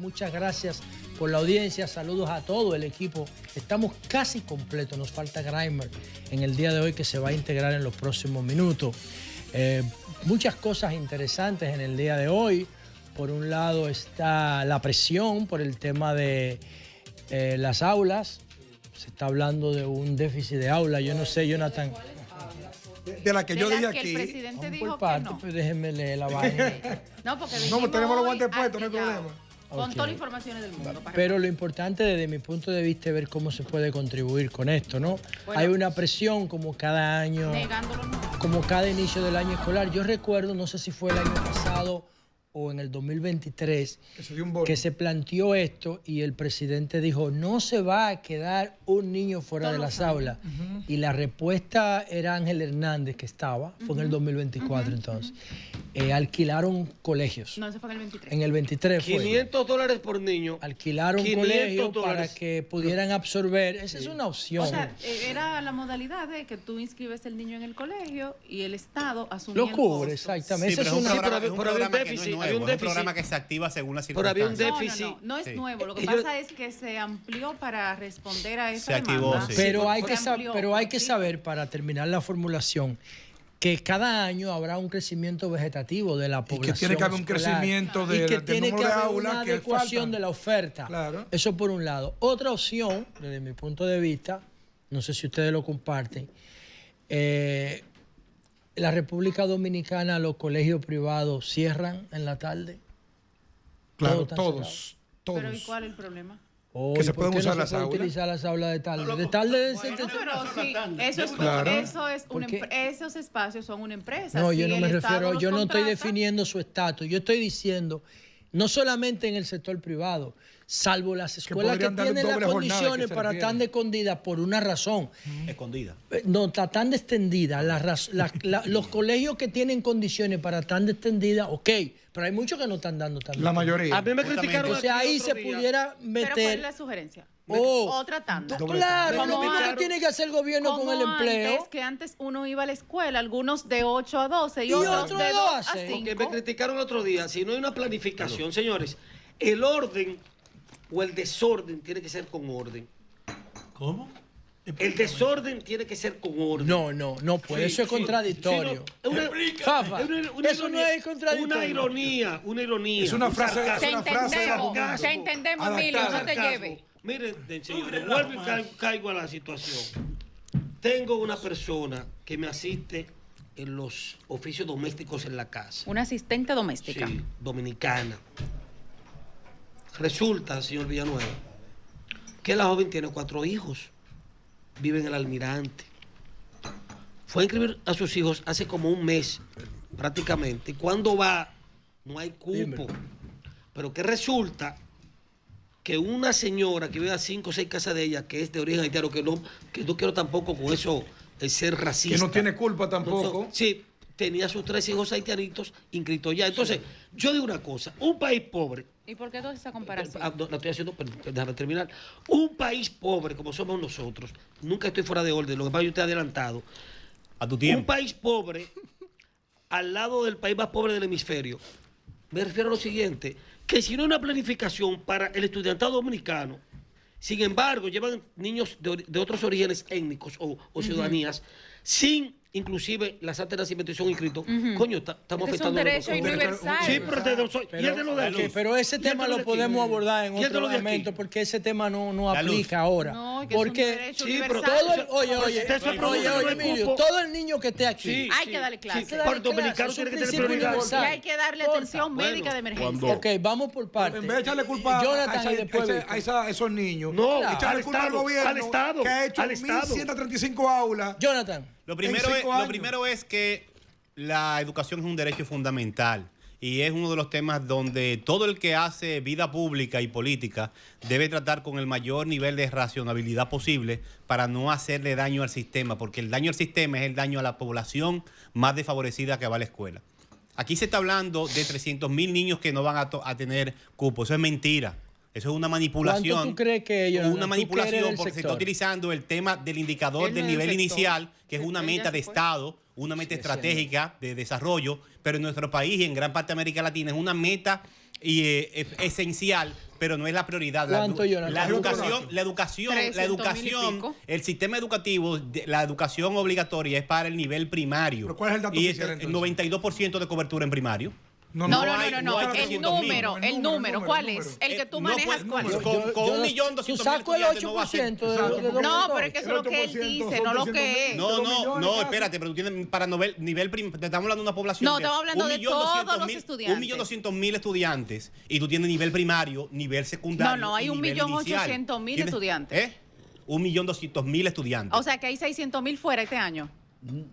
muchas gracias por la audiencia, saludos a todo el equipo. Estamos casi completos, nos falta Grimer en el día de hoy que se va a integrar en los próximos minutos. Muchas cosas interesantes en el día de hoy. Por un lado está la presión por el tema de las aulas. Se está hablando de un déficit de aulas. Yo no sé, Jonathan. De la que yo dije aquí. El presidente dijo por parte, que no. pues déjenme leer la vaina. No, porque No, tenemos los guantes puestos, no hay problema. Con Ok. todas las informaciones del mundo. Pero lo importante desde mi punto de vista es ver cómo se puede contribuir con esto, ¿no? Bueno, hay una presión como cada año, negándolo no. como cada inicio del año escolar. Yo recuerdo, no sé si fue el año pasado o en el 2023, que se planteó esto y el presidente dijo, no se va a quedar un niño fuera de las aulas. Y la respuesta era Ángel Hernández, que estaba, fue en el 2024 entonces. Alquilaron colegios. No, eso fue en el 23. En el 23 fue. $500 por niño. Alquilaron colegios para que pudieran absorber. Esa es una opción. O sea, era la modalidad de que tú inscribes el niño en el colegio y el Estado asume Lo el cubre, costo. exactamente. Sí, Esa pero es es un una... programa, es un pero había un programa que no déficit, es nuevo, había un es un déficit. programa que se activa según las Pero había un circunstancias. déficit. No es Sí. nuevo. Lo que Ellos- pasa es que se amplió para responder a esa Se activó, demanda. sí. Pero, Sí, hay porque que amplió, pero hay que sí. saber, para terminar la formulación, que cada año habrá un crecimiento vegetativo de la Y población que tiene que haber un escolar. crecimiento Y que del tiene número que de haber aulas una que adecuación faltan. de la oferta. Claro. Eso por un lado. Otra opción, desde mi punto de vista, no sé si ustedes lo comparten, la República Dominicana, los colegios privados cierran en la tarde. Claro, están todos. Pero ¿y cuál es el problema? Oye, se ¿por pueden qué usar no las se puede aulas? utilizar las aulas de tarde? De tarde No, pero sí, Claro. esos espacios son una empresa. No, Si yo no el me Estado refiero, los yo no estoy contrata, definiendo su estatus, yo estoy diciendo, no solamente en el sector privado, salvo las escuelas que podrían darle tienen las doble jornada, condiciones que se para refiere. estar escondidas por una razón. Escondida. No, está tan extendida. Los colegios que tienen condiciones para tan extendida, ok, pero hay muchos que no están dando tan La mayoría. A mí me Justamente. criticaron O sea, aquí ahí otro se día. pudiera Pero ¿cuál es meter... la sugerencia? Oh, Otra tanda. claro, lo Como mismo que antes- tiene que hacer el gobierno con el empleo. Antes, que antes uno iba a la escuela, algunos de 8 a 12 y, Y otros otros de de 2 a 12. 5. Porque me criticaron el otro día. Si no hay una planificación, señores, el orden o el desorden tiene que ser con orden. ¿Cómo? El desorden tiene que ser con orden. No puede, eso es contradictorio. Sí, no, Fafa, eso no ironía, es contradictorio. Una ironía. Es una un frase- sarcasmo. es una frase de la entendemos, juventud. te entendemos, Emilio, no te Sarcasmo. lleves. Miren, señores, vuelvo y caigo a la situación. Tengo una persona que me asiste en los oficios domésticos en la casa. Una asistente doméstica. Sí, dominicana. Resulta, señor Villanueva, que la joven tiene 4 hijos. Vive en el Almirante. Fue a inscribir a sus hijos hace como un mes, prácticamente. Y cuando va, no hay cupo. Dímelo. Pero que resulta que una señora que vive a 5 o 6 casas de ella, que es de origen haitiano, que no quiero tampoco con eso ser racista. Que no tiene culpa tampoco. Sí, tenía sus 3 hijos haitianitos inscritos ya. Entonces, yo digo una cosa, un país pobre, ¿Y por qué toda esa comparación? no, la estoy haciendo, pero déjame terminar. Un país pobre como somos nosotros, nunca estoy fuera de orden, lo que pasa es que yo estoy adelantado. A tu Un tiempo. país pobre, al lado del país más pobre del hemisferio, me refiero a lo siguiente, que si no hay una planificación para el estudiantado dominicano, sin embargo, llevan niños de otros orígenes étnicos o ciudadanías, sin inclusive las actas de nacimiento y son inscritos, coño, estamos Ese es un afectando... derecho universal. Sí, pero y es de lo de Ok, luz. pero ese Y es de tema lo lo de podemos aquí. abordar en Y es de otro lo de aquí. momento porque ese tema no La luz. aplica ahora. No, que es un porque derecho Sí, pero universal. todo el, oye, Pero oye, usted se pregunta, oye, no oye, hay Emilio, cupo. todo el niño que esté aquí. Sí, Hay que darle clase. Sí, Dale por el dominicano clase, tiene que es un tener principio prioridad. Y universal. hay que darle atención médica de emergencia. Ok, vamos por partes. En vez de echarle culpa Jonathan y después Víctor. a esos niños, No, echarle al culpa al Estado, gobierno al Estado, que ha hecho al Estado. 1.135 aulas. Jonathan, Lo primero, en es, 5 lo años. primero es que la educación es un derecho fundamental y es uno de los temas donde todo el que hace vida pública y política debe tratar con el mayor nivel de racionalidad posible para no hacerle daño al sistema, porque el daño al sistema es el daño a la población más desfavorecida que va a la escuela. Aquí se está hablando de 300.000 niños que no van a tener cupo. Eso es mentira. Eso es una manipulación. ¿cuánto tú crees que, Jonathan, Una tú que eres manipulación del porque se está sector? utilizando el tema del indicador Él del no es del nivel sector. inicial, que es una Él meta ya de se fue. Estado, una meta estratégica de desarrollo, pero en nuestro país y en gran parte de América Latina es una meta esencial, pero no es la prioridad. ¿Cuánto, Jonathan? La educación, el sistema educativo, la educación obligatoria es para el nivel primario. ¿Pero cuál es el dato y oficial, el entonces? 92% de cobertura en primario. No. hay El 300.000. número, ¿cuál es? El que tú manejas, ¿cuál es? Con Yo 1.200.000 tú saco el 8% no va a ser. No, pero es que eso es lo que él dice, no lo que es. No, espérate, pero tú tienes para nivel te estamos hablando de una población No, estamos hablando de todos los estudiantes. 1.200.000 estudiantes y tú tienes nivel primario, nivel secundario. No, hay y nivel 1.800.000 inicial. estudiantes. 1.200.000 estudiantes. O sea que hay 600.000 fuera este año.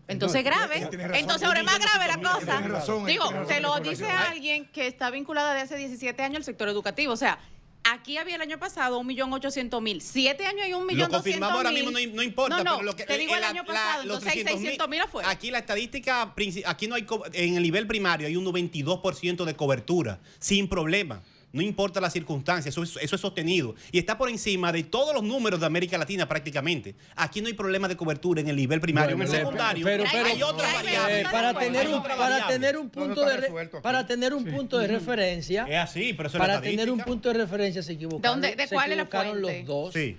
Entonces grave. tienes razón. Entonces ahora es más grave la cosa. Tienes razón, Digo, tienes razón, te lo tienes dice razón. alguien que está vinculada de hace 17 años al sector educativo. O sea, aquí había el año pasado 1.800.000. 7 años hay 1.200.000. Lo confirmamos ahora mismo, no importa. No, pero lo que, te digo el año pasado, los entonces hay 600.000 afuera. Aquí la estadística, aquí no hay, en el nivel primario hay un 92% de cobertura, sin problema. No importa las circunstancias, eso es sostenido. Y está por encima de todos los números de América Latina prácticamente. Aquí no hay problema de cobertura en el nivel primario. Bueno, en el secundario hay otras variables. Para tener un punto de referencia. Es así, pero eso es Para la tener un estadística. punto de referencia se equivocaron. ¿De cuál es la equivocaron fuente? los dos. Sí.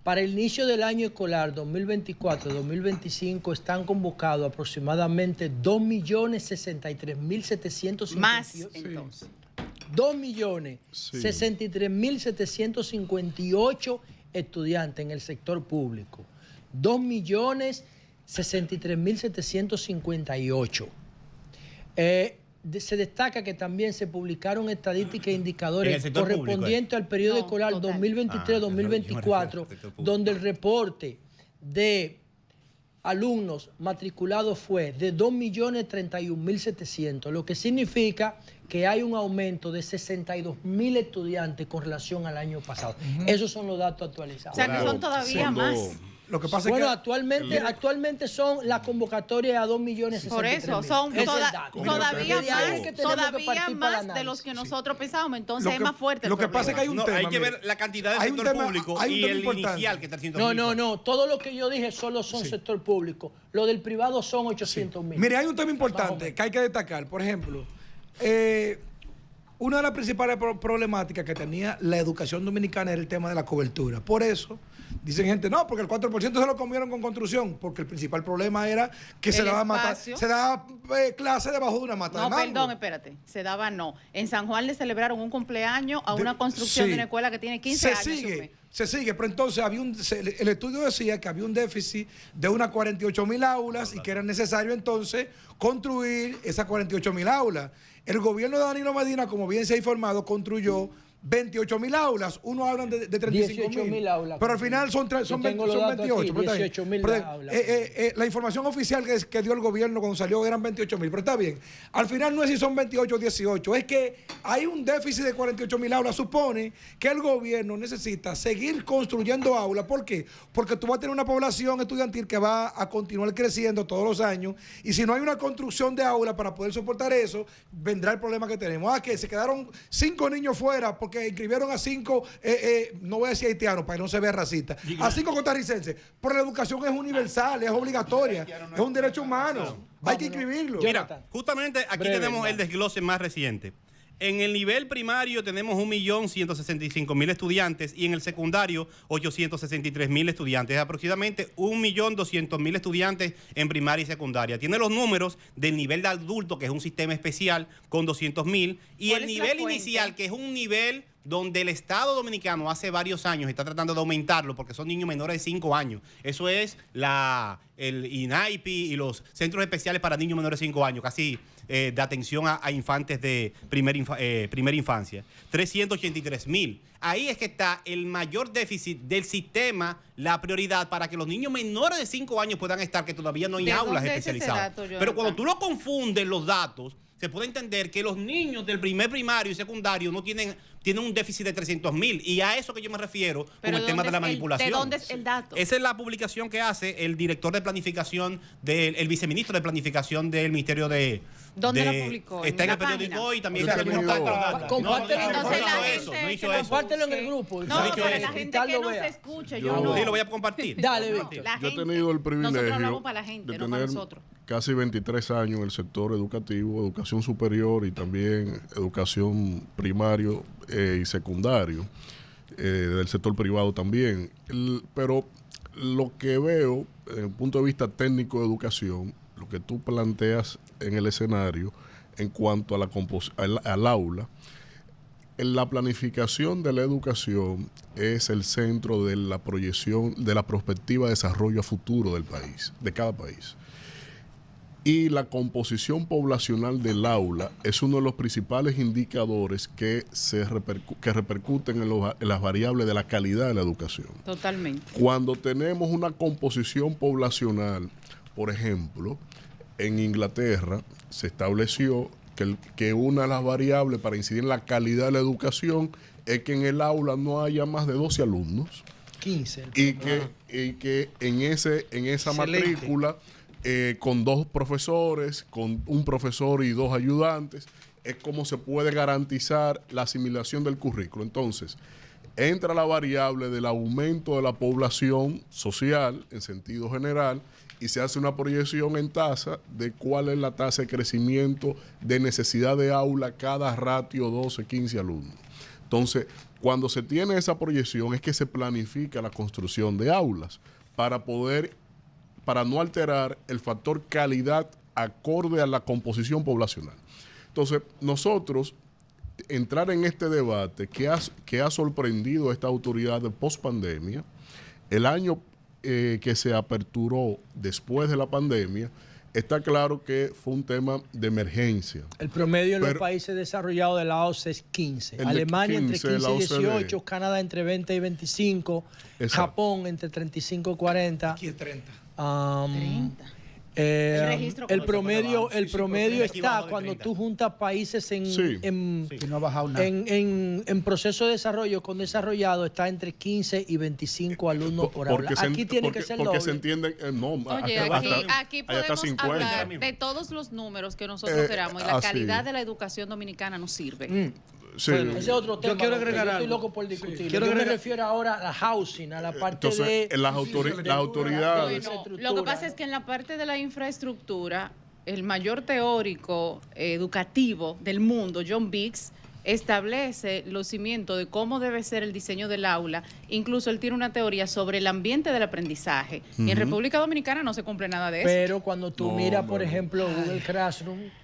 Para el inicio del año escolar 2024-2025 están convocados aproximadamente 2.063.758. Más, entonces. 2.063.758 estudiantes en el sector público. 2.063.758. Se destaca que también se publicaron estadísticas e indicadores correspondientes al periodo escolar 2023-2024, donde el reporte de alumnos matriculados fue de 2.031.700, lo que significa que hay un aumento de 62.000 estudiantes con relación al año pasado. Esos son los datos actualizados. O sea que son todavía más. Lo que pasa Bueno, es que actualmente son la convocatoria a 2.063.000. Por eso, son Ese es el dato. todavía De ahí es que tenemos que partir para el más de análisis. los que nosotros pensábamos. Entonces Lo es que- más fuerte el lo que pasa es que hay un No, hay tema, que mire. ver la cantidad del Hay un sector tema- público hay un y tema el importante. inicial, que es 300.000. No. Todo lo que yo dije solo son sector público. Lo del privado son 800.000. Mire, hay un tema importante que hay que destacar. Por ejemplo, una de las principales problemáticas que tenía la educación dominicana era el tema de la cobertura. Por eso, dicen gente, no, porque el 4% se lo comieron con construcción, porque el principal problema era que se El daba espacio. se daba clase debajo de una mata de No, mango. perdón, espérate. Se daba no. En San Juan le celebraron un cumpleaños a una construcción Sí. de una escuela que tiene 15 años. Se sigue, pero entonces el estudio decía que había un déficit de unas 48.000 aulas y que era necesario entonces construir esas 48.000 aulas. El gobierno de Danilo Medina, como bien se ha informado, construyó 28.000 aulas. Unos hablan de 35.000. 18.000 aulas. Pero al final son Yo tengo los datos 28. aquí, pero está bien. 18.000 Pero, aulas. la información oficial que dio el gobierno cuando salió eran 28.000, pero está bien. Al final no es si son 28 o 18, es que hay un déficit de 48.000 aulas. Supone que el gobierno necesita seguir construyendo aulas. ¿Por qué? Porque tú vas a tener una población estudiantil que va a continuar creciendo todos los años, y si no hay una construcción de aulas para poder soportar eso, vendrá el problema que tenemos. Que se quedaron 5 niños fuera porque inscribieron a 5, no voy a decir haitianos para que no se vea racista, a 5 costarricenses. Pero la educación es universal, es obligatoria, es un derecho humano. Hay que inscribirlo. Mira, justamente aquí tenemos el desglose más reciente. En el nivel primario tenemos 1.165.000 estudiantes y en el secundario 863.000 estudiantes, aproximadamente 1.200.000 estudiantes en primaria y secundaria. Tiene los números del nivel de adulto, que es un sistema especial, con 200.000, y el nivel inicial, que es un nivel donde el Estado Dominicano hace varios años está tratando de aumentarlo porque son niños menores de 5 años. Eso es el INAIPI y los centros especiales para niños menores de 5 años, casi de atención a infantes de primera infancia. 383.000. Ahí es que está el mayor déficit del sistema, la prioridad para que los niños menores de 5 años puedan estar, que todavía no hay aulas especializadas. Pero cuando tú lo confundes los datos, se puede entender que los niños del primer primario y secundario no tienen un déficit de 300.000, y a eso que yo me refiero con el tema de la manipulación. ¿De dónde es el dato? Esa es la publicación que hace el director de planificación, el viceministro de planificación del Ministerio de ¿Dónde la publicó? Está en la el periódico página. hoy también. O sea, está en el contacto. compártelo. Entonces la eso, gente no he dicho que eso. Compártelo en el grupo. No, dicho para eso. la gente Tal que lo no vea. se escuche. Yo- Yo no. Sí, lo voy a compartir. Dale, No, Víctor. la Yo he gente- tenido el Nosotros privilegio hablamos para la gente, de no para tener nosotros. casi 23 años en el sector educativo, educación superior y también educación primario y secundario, del sector privado también. Pero lo que veo, desde el punto de vista técnico de educación, lo que tú planteas en el escenario en cuanto a al aula, en la planificación de la educación es el centro de la proyección, de la perspectiva de desarrollo a futuro del país, de cada país. Y la composición poblacional del aula es uno de los principales indicadores que repercuten en las variables de la calidad de la educación. Totalmente. Cuando tenemos una composición poblacional, por ejemplo, en Inglaterra se estableció que una de las variables para incidir en la calidad de la educación es que en el aula no haya más de 12 alumnos 15. y que en esa Excelente. matrícula, con 2 profesores, con un profesor y 2 ayudantes, es como se puede garantizar la asimilación del currículo. Entonces, entra la variable del aumento de la población social en sentido general y se hace una proyección en tasa de cuál es la tasa de crecimiento de necesidad de aula cada ratio 12, 15 alumnos. Entonces, cuando se tiene esa proyección es que se planifica la construcción de aulas para no alterar el factor calidad acorde a la composición poblacional. Entonces, nosotros entrar en este debate que ha sorprendido a esta autoridad de pospandemia, el año que se aperturó después de la pandemia, está claro que fue un tema de emergencia. El promedio en los Pero- países desarrollados de la OCDE es 15. El de Alemania 15, entre 15 la y OCDE. 18, Canadá entre 20 y 25, Exacto. Japón entre 35 y 40. Aquí es 30. 30. El registro promedio, Sí, el sí, promedio porque está equivale de cuando 30. tú juntas países en, Sí. en, Y no ha bajado nada. en proceso de desarrollo con desarrollado está entre 15 y 25 alumnos por aula. Aquí tiene que ser porque doble. se entiende, no, Oye, hasta- aquí hay hasta podemos 50. hablar de todos los números que nosotros queramos y la así. calidad de la educación dominicana nos sirve. Sí. Ese es otro tema. quiero que agregar yo estoy algo. loco por discutirlo. Quiero Yo me agregar- refiero ahora a la housing, a la parte Entonces, de las autoridades... Bueno, lo que pasa es que en la parte de la infraestructura, el mayor teórico educativo del mundo, John Biggs, establece los cimientos de cómo debe ser el diseño del aula. Incluso él tiene una teoría sobre el ambiente del aprendizaje. Y en República Dominicana no se cumple nada de eso. Pero cuando tú No, miras, por no. ejemplo,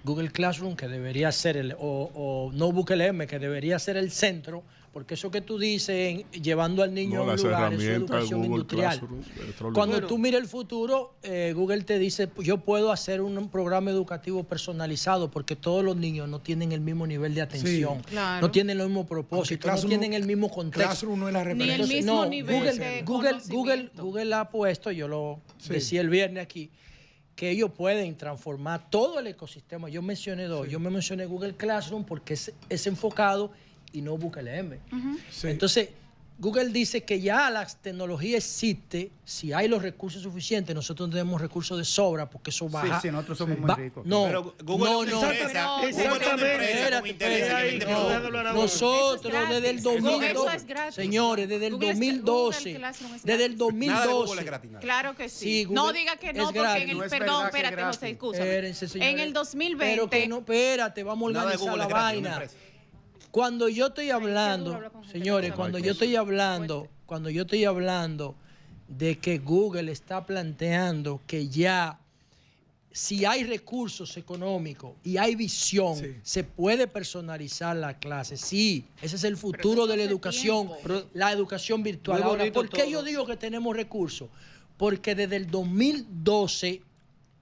Google Classroom, que debería ser o Notebook LM, que debería ser el centro, porque eso que tú dices, llevando al niño No, a un las lugar, es herramientas de educación Google industrial. Classroom, extraordinario. Cuando Bueno. tú miras el futuro, Google te dice, yo puedo hacer un programa educativo personalizado, porque todos los niños no tienen el mismo nivel de atención, claro. no tienen los mismos propósitos, no Classroom- tienen el mismo contexto. Classroom no es la Ni el referencia. mismo No, nivel de conocimiento. Google ha puesto, yo lo Sí. decía el viernes aquí, que ellos pueden transformar todo el ecosistema. Yo mencioné 2. Yo me mencioné Google Classroom porque es enfocado y no Notebook LM. Sí. Entonces, Google dice que ya la tecnología existe, si hay los recursos suficientes, nosotros tenemos recursos de sobra porque eso baja. sí, nosotros somos muy ricos. No, Pero Google no, es no. una empresa, pero- Google es una Exactamente. empresa con Espérate, intereses espérate, que vende no. productos. Nosotros Eso es desde el gratis. 2012, Eso es gratis. señores, desde el Google 2012, Classroom es desde el gratis. Nada de Google 2012, es gratis. nada. Claro que sí. Sí, Google no diga que no, es porque gratis. en el, No es perdón, verdad que es espérate, gratis. José, escúchame. Espérense, señores. En el 2020, Pero que no, espérate, vamos a Nada de organizar Google la es gratis, una vaina. empresa. Cuando yo estoy qué duro hablando, hablar con gente señores, que no cuando sabe yo cosas. estoy hablando de que Google está planteando que ya si hay recursos económicos y hay visión, Sí. se puede personalizar la clase. Sí, ese es el futuro eso de la hace educación, tiempo. la educación virtual. Muy Ahora, bonito ¿por qué todo. yo digo que tenemos recursos? Porque desde el 2012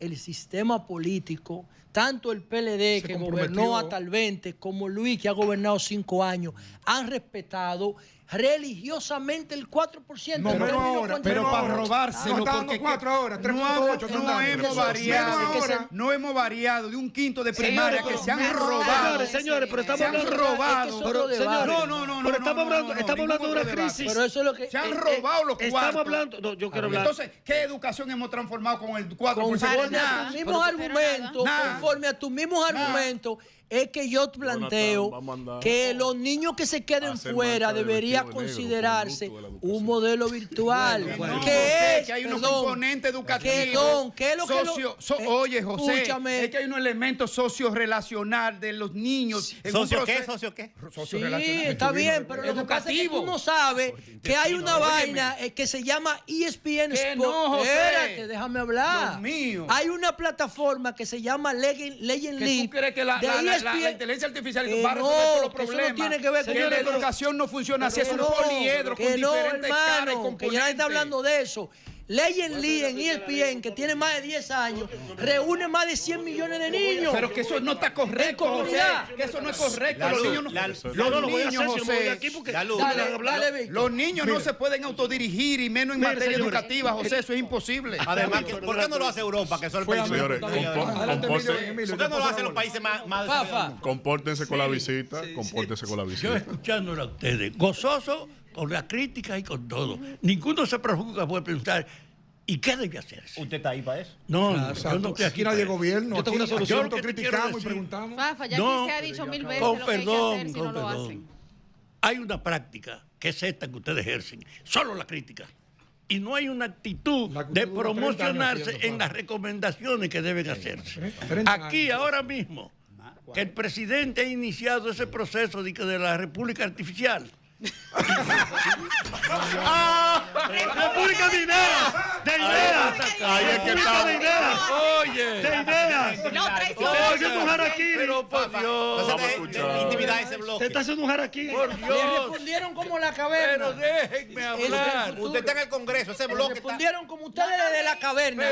el sistema político, tanto el PLD Se que comprometió. gobernó hasta el 20, como Luis que ha gobernado 5 años, han respetado religiosamente el 4%. No, en menos términos ahora, Pero para ahora. robárselo, No, está dando porque 4 ahora, no, 3.8 no están dando. hemos variado, Menos ahora. no hemos variado de un quinto de primaria Señores, que se han pero- robado. Señores, pero estamos Se han hablando robado. Es que es otro Pero, debate. señores, No, pero estamos hablando, estamos ningún hablando de una otro debate. crisis. Pero eso es lo que... Se han robado los Estamos cuartos. hablando, no, yo quiero hablar. Entonces, ¿qué educación hemos transformado con el 4%? Conforme a Nada. tus mismos argumentos, Nada. conforme a tus mismos argumentos, es que yo planteo que los niños que se queden fuera debería considerarse un modelo virtual. Que hay unos componentes educativos. ¿Qué es lo que oye, José, escúchame. es que hay unos elementos socio-relacional de los niños. ¿Socio qué? ¿Socio qué? Sí, está bien, pero lo que pasa es que tú no sabes que hay una vaina que se llama ESPN Que Sport. no, José. Espérate, déjame hablar. Dios mío. Hay una plataforma que se llama Legend Que League. tú crees que la inteligencia artificial Que va a resolver todos los que eso no problemas. tiene que ver con que la eso. educación no funciona así, es un poliedro con que no, diferentes caras y hermano, componentes. que ya está hablando de eso. Legend League en ESPN, que tiene más de 10 años, reúne más de 100 millones de niños. Pero que eso no está correcto, En José. comunidad. Que eso no es correcto. Los niños no. Lo voy a hacer, José. si me voy de aquí porque La luz. Dale, Víctor. Los niños no se pueden autodirigir y menos en Mire, materia señores, educativa, José, eso es imposible. Además, ¿por qué no lo hace Europa, que son los países? Señores, Adelante, Emilio, ¿Por qué no lo hacen los países más Fafa. compórtense con la visita, compórtense con la Yo visita. escuchándolo a ustedes, gozoso con la crítica y con todo. Ninguno se preocupa por preguntar, ¿y qué debe hacerse? Usted está ahí para eso. No, O sea, yo no estoy aquí nadie para eso. gobierno. Yo tengo una Aquí solución. nosotros Yo lo que te criticamos quiero y decir- preguntamos. Fafa, ya No, aquí se ha dicho 1000 veces Con lo que hay que perdón, hacer si con no lo perdón. hacen. Hay una práctica que es esta que ustedes ejercen, solo la crítica. Y no hay una actitud La que de usted dura 30 años promocionarse haciendo, en Fafa. las recomendaciones que deben hacerse. 30 Aquí, años. ahora mismo, que el presidente ha iniciado ese proceso de la República Artificial. ¡República de ideas! ¡De ideas! Ahí es que estamos. ¡De ideas! ¡Oye! ¡De ideas! No, ¡Usted está haciendo un harakiri! ¡Pero por Dios! Entonces, intimidar ese bloque. ¡Usted está haciendo un harakiri! ¡Por Le Dios! respondieron como la ¡Pero caverna. déjenme hablar! Usted está en el Congreso, ese bloque está... Respondieron como ustedes de la caverna.